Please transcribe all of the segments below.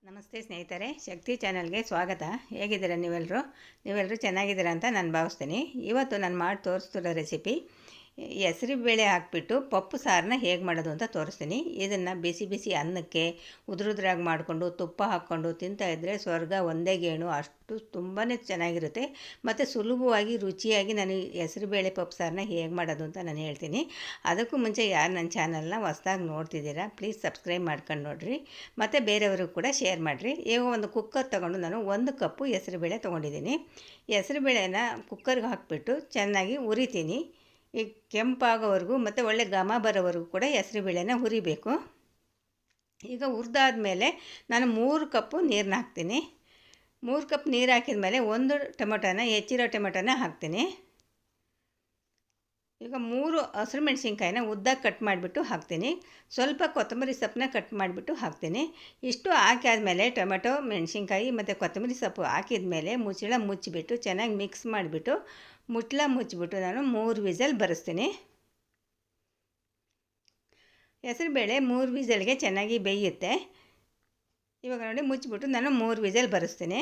ನಮಸ್ತೆ ಸ್ನೇಹಿತರೆ, ಶಕ್ತಿ ಚಾನಲ್ಗೆ ಸ್ವಾಗತ. ಹೇಗಿದ್ದೀರಾ ನೀವೆಲ್ಲರೂ ಚೆನ್ನಾಗಿದ್ದೀರಾ ಅಂತ ನಾನು ಭಾವಿಸ್ತೀನಿ. ಇವತ್ತು ನಾನು ಮಾಡಿ ತೋರಿಸ್ತಿರೋ ರೆಸಿಪಿ ಹೆಸರು ಬೇಳೆ ಹಾಕಿಬಿಟ್ಟು ಪಪ್ಪು ಸಾರನ್ನ ಹೇಗೆ ಮಾಡೋದು ಅಂತ ತೋರಿಸ್ತೀನಿ. ಇದನ್ನು ಬಿಸಿ ಬಿಸಿ ಅನ್ನಕ್ಕೆ ಉದುರುದ್ರಾಗಿ ಮಾಡಿಕೊಂಡು ತುಪ್ಪ ಹಾಕ್ಕೊಂಡು ತಿಂತಾಯಿದ್ರೆ ಸ್ವರ್ಗ ಒಂದೇ ಗೇಣು, ಅಷ್ಟು ತುಂಬಾ ಚೆನ್ನಾಗಿರುತ್ತೆ. ಮತ್ತು ಸುಲಭವಾಗಿ ರುಚಿಯಾಗಿ ನಾನು ಹೆಸರು ಬೇಳೆ ಪಪ್ಪು ಸಾರನ್ನ ಹೇಗೆ ಮಾಡೋದು ಅಂತ ನಾನು ಹೇಳ್ತೀನಿ. ಅದಕ್ಕೂ ಮುಂಚೆ ಯಾರು ನನ್ನ ಚಾನಲ್ನ ಹೊಸ್ದಾಗಿ ನೋಡ್ತಿದ್ದೀರಾ ಪ್ಲೀಸ್ ಸಬ್ಸ್ಕ್ರೈಬ್ ಮಾಡ್ಕೊಂಡು ನೋಡಿರಿ, ಮತ್ತು ಬೇರೆಯವ್ರಿಗೂ ಕೂಡ ಶೇರ್ ಮಾಡಿರಿ. ಈಗ ಒಂದು ಕುಕ್ಕರ್ ತೊಗೊಂಡು ನಾನು 1 ಕಪ್ಪು ಹೆಸರು ಬೇಳೆ ತೊಗೊಂಡಿದ್ದೀನಿ. ಹೆಸರು ಬೇಳೆನ ಕುಕ್ಕರ್ಗೆ ಹಾಕಿಬಿಟ್ಟು ಚೆನ್ನಾಗಿ ಉರಿತೀನಿ. ಈ ಕೆಂಪಾಗೋವರೆಗೂ ಮತ್ತು ಒಳ್ಳೆ ಘಮ ಬರೋವರೆಗೂ ಕೂಡ ಹೆಸರು ಬೇಳೆನ ಹುರಿಬೇಕು. ಈಗ ಹುರಿದಾದ್ಮೇಲೆ ನಾನು 3 ಕಪ್ಪು ನೀರನ್ನ ಹಾಕ್ತೀನಿ. 3 ಕಪ್ ನೀರು ಹಾಕಿದ ಮೇಲೆ 1 ಟೊಮೆಟೊನ ಹೆಚ್ಚಿರೋ ಟೊಮೆಟೊನ ಹಾಕ್ತೀನಿ. ಈಗ 3 ಹಸಿರು ಮೆಣಸಿನ್ಕಾಯಿನ ಉದ್ದಾಗಿ ಕಟ್ ಮಾಡಿಬಿಟ್ಟು ಹಾಕ್ತೀನಿ. ಸ್ವಲ್ಪ ಕೊತ್ತಂಬರಿ ಸೊಪ್ಪನ್ನ ಕಟ್ ಮಾಡಿಬಿಟ್ಟು ಹಾಕ್ತೀನಿ. ಇಷ್ಟು ಹಾಕಾದ್ಮೇಲೆ ಟೊಮೆಟೊ, ಮೆಣಸಿನ್ಕಾಯಿ ಮತ್ತು ಕೊತ್ತಂಬರಿ ಸೊಪ್ಪು ಹಾಕಿದ ಮೇಲೆ ಮುಚ್ಚಳ ಮುಚ್ಚಿಬಿಟ್ಟು ಚೆನ್ನಾಗಿ ಮಿಕ್ಸ್ ಮಾಡಿಬಿಟ್ಟು ಮುಚ್ಚಿಬಿಟ್ಟು ನಾನು 3 ವಿಸಲ್ ಬರೆಸ್ತೀನಿ. ಹೆಸರುಬೇಳೆ 3 ವಿಸಲ್ಗೆ ಚೆನ್ನಾಗಿ ಬೇಯುತ್ತೆ. ಇವಾಗ ನೋಡಿ ಮುಚ್ಚಿಬಿಟ್ಟು ನಾನು 3 ವಿಸಲ್ ಬರೆಸ್ತೀನಿ.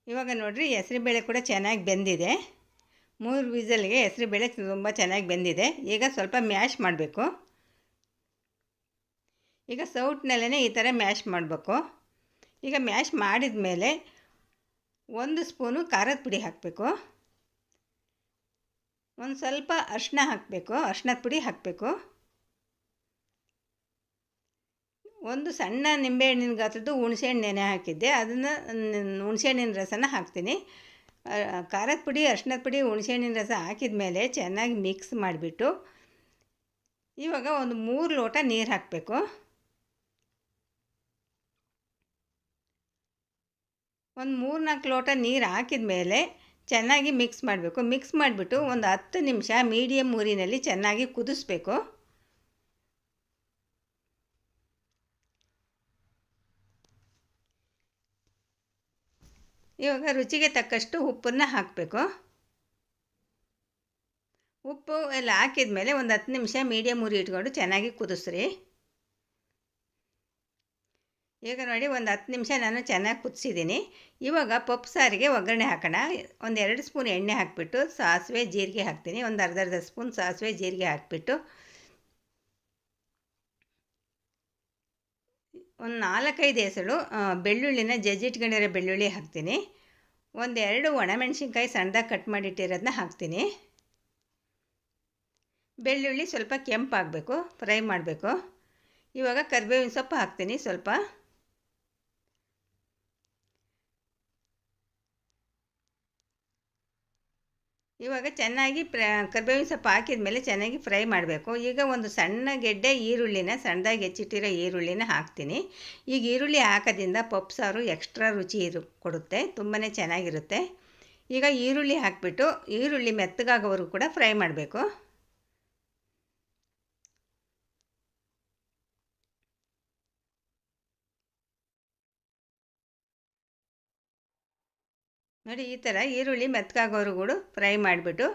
ಇವಾಗ ನೋಡಿರಿ ಹೆಸರುಬೇಳೆ ಕೂಡ ಚೆನ್ನಾಗಿ ಬೆಂದಿದೆ. 3 ವಿಸಲ್ಗೆ ಹೆಸರುಬೇಳೆ ತುಂಬ ಚೆನ್ನಾಗಿ ಬೆಂದಿದೆ. ಈಗ ಸ್ವಲ್ಪ ಮ್ಯಾಶ್ ಮಾಡಬೇಕು. ಈಗ ಸೌಟ್ನಲ್ಲೇ ಈ ಥರ ಮ್ಯಾಶ್ ಮಾಡಬೇಕು. ಈಗ ಮ್ಯಾಶ್ ಮಾಡಿದ ಮೇಲೆ 1 ಸ್ಪೂನು ಖಾರದ ಪುಡಿ ಹಾಕಬೇಕು. ಒಂದು ಸ್ವಲ್ಪ ಅರಿಶಿನ ಹಾಕಬೇಕು, ಅರಿಶಿನದ ಪುಡಿ ಹಾಕಬೇಕು. ಒಂದು ಸಣ್ಣ ನಿಂಬೆಹಣ್ಣಿನ ಗಾತ್ರದ್ದು ಹುಣಸೆಹಣ್ಣು ನೆನೆ ಹಾಕಿದ್ದೆ, ಅದನ್ನು ಹುಣಸೆಹಣ್ಣಿನ ರಸನ ಹಾಕ್ತೀನಿ. ಖಾರದ ಪುಡಿ, ಅರಿಶಿನದ ಪುಡಿ, ಹುಣಸೆಹಣ್ಣಿನ ರಸ ಹಾಕಿದ ಮೇಲೆ ಚೆನ್ನಾಗಿ ಮಿಕ್ಸ್ ಮಾಡಿಬಿಟ್ಟು ಇವಾಗ ಒಂದು 3 ಲೋಟ ನೀರು ಹಾಕಬೇಕು. ಒಂದು 3-4 ಲೋಟ ನೀರು ಹಾಕಿದ ಮೇಲೆ ಚೆನ್ನಾಗಿ ಮಿಕ್ಸ್ ಮಾಡಬೇಕು. ಮಿಕ್ಸ್ ಮಾಡಿಬಿಟ್ಟು ಒಂದು 10 ನಿಮಿಷ ಮೀಡಿಯಮ್ ಊರಿನಲ್ಲಿ ಚೆನ್ನಾಗಿ ಕುದಿಸ್ಬೇಕು. ಇವಾಗ ರುಚಿಗೆ ತಕ್ಕಷ್ಟು ಉಪ್ಪನ್ನು ಹಾಕಬೇಕು. ಉಪ್ಪು ಎಲ್ಲ ಹಾಕಿದ ಮೇಲೆ ಒಂದು 10 ನಿಮಿಷ ಮೀಡಿಯಮ್ ಉರಿ ಇಟ್ಕೊಂಡು ಚೆನ್ನಾಗಿ ಕುದಿಸ್ರಿ. ಈಗ ನೋಡಿ ಒಂದು 10 ನಿಮಿಷ ನಾನು ಚೆನ್ನಾಗಿ ಕುದಿಸಿದ್ದೀನಿ. ಇವಾಗ ಪಪ್ಪು ಸಾರಿಗೆ ಒಗ್ಗರಣೆ ಹಾಕೋಣ. ಒಂದು 2 ಸ್ಪೂನ್ ಎಣ್ಣೆ ಹಾಕಿಬಿಟ್ಟು ಸಾಸಿವೆ ಜೀರಿಗೆ ಹಾಕ್ತೀನಿ. ಒಂದು ಅರ್ಧ ಸ್ಪೂನ್ ಸಾಸಿವೆ ಜೀರಿಗೆ ಹಾಕಿಬಿಟ್ಟು ಒಂದು 4-5 ಎಸಳು ಬೆಳ್ಳುಳ್ಳಿನ ಜಜ್ಜಿಟ್ಕೊಂಡಿರೋ ಬೆಳ್ಳುಳ್ಳಿ ಹಾಕ್ತೀನಿ. 1-2 ಒಣಮೆಣಸಿನ್ಕಾಯಿ ಸಣ್ಣದಾಗಿ ಕಟ್ ಮಾಡಿಟ್ಟಿರೋದನ್ನ ಹಾಕ್ತೀನಿ. ಬೆಳ್ಳುಳ್ಳಿ ಸ್ವಲ್ಪ ಕೆಂಪಾಗಬೇಕು, ಫ್ರೈ ಮಾಡಬೇಕು. ಇವಾಗ ಕರಿಬೇವಿನ ಸೊಪ್ಪು ಹಾಕ್ತೀನಿ ಸ್ವಲ್ಪ. ಇವಾಗ ಚೆನ್ನಾಗಿ ಕರಿಬೇವಿನ ಸೊಪ್ಪು ಹಾಕಿದ ಮೇಲೆ ಚೆನ್ನಾಗಿ ಫ್ರೈ ಮಾಡಬೇಕು. ಈಗ ಒಂದು ಸಣ್ಣ ಗೆಡ್ಡೆ ಈರುಳ್ಳಿನ ಸಣ್ಣದಾಗಿ ಹೆಚ್ಚಿಟ್ಟಿರೋ ಈರುಳ್ಳಿನ ಹಾಕ್ತೀನಿ. ಈಗ ಈರುಳ್ಳಿ ಹಾಕೋದ್ರಿಂದ ಪಪ್ಪು ಸಾರು ಎಕ್ಸ್ಟ್ರಾ ರುಚಿ ಕೊಡುತ್ತೆ, ತುಂಬಾ ಚೆನ್ನಾಗಿರುತ್ತೆ. ಈಗ ಈರುಳ್ಳಿ ಹಾಕಿಬಿಟ್ಟು ಈರುಳ್ಳಿ ಮೆತ್ತಗಾಗೋವರೆಗೂ ಕೂಡ ಫ್ರೈ ಮಾಡಬೇಕು. ನೋಡಿ ಈ ಥರ ಈರುಳ್ಳಿ ಮೆತ್ತಗಾಗೋವರೆಗೂ ಫ್ರೈ ಮಾಡಿಬಿಟ್ಟು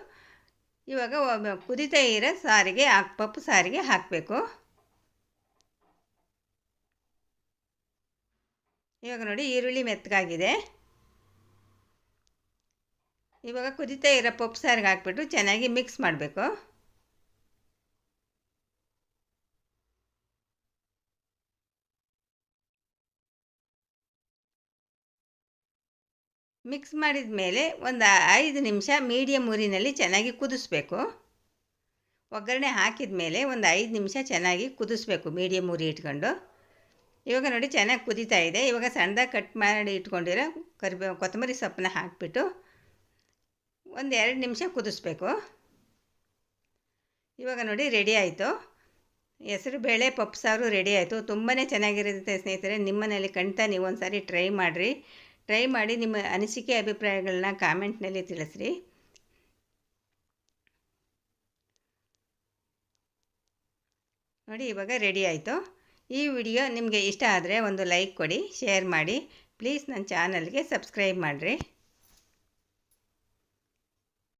ಇವಾಗ ಕುದಿತಾ ಇರೋ ಸಾರಿಗೆ ಪಪ್ಪು ಸಾರಿಗೆ ಹಾಕಬೇಕು. ಇವಾಗ ನೋಡಿ ಈರುಳ್ಳಿ ಮೆತ್ತಗಾಗಿದೆ. ಇವಾಗ ಕುದಿತಾ ಇರೋ ಪಪ್ಪು ಸಾರಿಗೆ ಹಾಕ್ಬಿಟ್ಟು ಚೆನ್ನಾಗಿ ಮಿಕ್ಸ್ ಮಾಡಬೇಕು. ಮಿಕ್ಸ್ ಮಾಡಿದ ಮೇಲೆ ಒಂದು 5 ನಿಮಿಷ ಮೀಡಿಯಮ್ ಊರಿನಲ್ಲಿ ಚೆನ್ನಾಗಿ ಕುದಿಸ್ಬೇಕು. ಒಗ್ಗರಣೆ ಹಾಕಿದ ಮೇಲೆ ಒಂದು 5 ನಿಮಿಷ ಚೆನ್ನಾಗಿ ಕುದಿಸ್ಬೇಕು ಮೀಡಿಯಮ್ ಊರಿ ಇಟ್ಕೊಂಡು. ಇವಾಗ ನೋಡಿ ಚೆನ್ನಾಗಿ ಕುದೀತಾ ಇದೆ. ಇವಾಗ ಸಣ್ಣದಾಗಿ ಕಟ್ ಮಾಡಿ ಇಟ್ಕೊಂಡಿರೋ ಕೊತ್ತಂಬರಿ ಸೊಪ್ಪನ್ನ ಹಾಕಿಬಿಟ್ಟು ಒಂದು 2 ನಿಮಿಷ ಕುದಿಸ್ಬೇಕು. ಇವಾಗ ನೋಡಿ ರೆಡಿ ಆಯಿತು, ಹೆಸರು ಬೇಳೆ ಪಪ್ಪು ಸಾರು ರೆಡಿ ಆಯಿತು. ತುಂಬಾ ಚೆನ್ನಾಗಿರುತ್ತೆ ಸ್ನೇಹಿತರೆ. ನಿಮ್ಮನೇಲಿ ಖಂಡಿತ ನೀವು ಒಂದು ಸಾರಿ ಟ್ರೈ ಮಾಡಿ ನಿಮ್ಮ ಅನಿಸಿಕೆ ಅಭಿಪ್ರಾಯಗಳನ್ನ ಕಾಮೆಂಟ್ನಲ್ಲಿ ತಿಳಿಸ್ರಿ. ನೋಡಿ ಇವಾಗ ರೆಡಿ ಆಯಿತು. ಈ ವಿಡಿಯೋ ನಿಮಗೆ ಇಷ್ಟ ಆದರೆ ಒಂದು ಲೈಕ್ ಕೊಡಿ, ಶೇರ್ ಮಾಡಿ, ಪ್ಲೀಸ್ ನನ್ನ ಚಾನಲ್ಗೆ ಸಬ್ಸ್ಕ್ರೈಬ್ ಮಾಡಿರಿ.